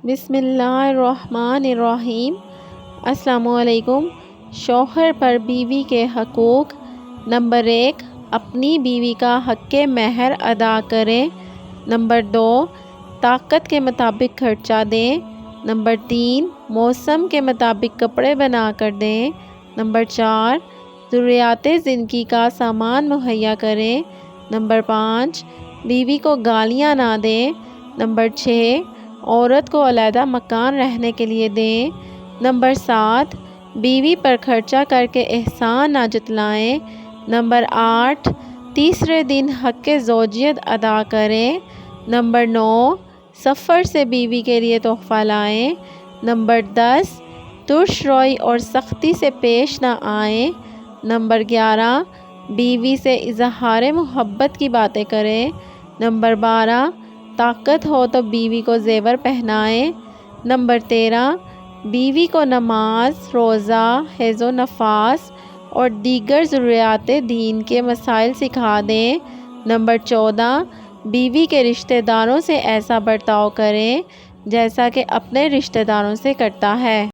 بسم اللہ الرحمن الرحیم۔ السلام علیکم۔ شوہر پر بیوی کے حقوق۔ نمبر 1، اپنی بیوی کا حق مہر ادا کریں۔ نمبر 2، طاقت کے مطابق خرچہ دیں۔ نمبر 3، موسم کے مطابق کپڑے بنا کر دیں۔ نمبر 4، ضروریات زندگی کا سامان مہیا کریں۔ نمبر 5، بیوی کو گالیاں نہ دیں۔ نمبر 6، عورت کو علیحدہ مکان رہنے کے لیے دیں۔ نمبر 7، بیوی پر خرچہ کر کے احسان نہ جتلائیں۔ نمبر 8، تیسرے دن حق زوجیت ادا کریں۔ نمبر 9، سفر سے بیوی کے لیے تحفہ لائیں۔ نمبر 10، ترش روی اور سختی سے پیش نہ آئیں۔ نمبر 11، بیوی سے اظہار محبت کی باتیں کریں۔ نمبر 12، طاقت ہو تو بیوی کو زیور پہنائیں۔ نمبر 13، بیوی کو نماز، روزہ، حیض و نفاس اور دیگر ضروریات دین کے مسائل سکھا دیں۔ نمبر 14، بیوی کے رشتہ داروں سے ایسا برتاؤ کریں جیسا کہ اپنے رشتہ داروں سے کرتا ہے۔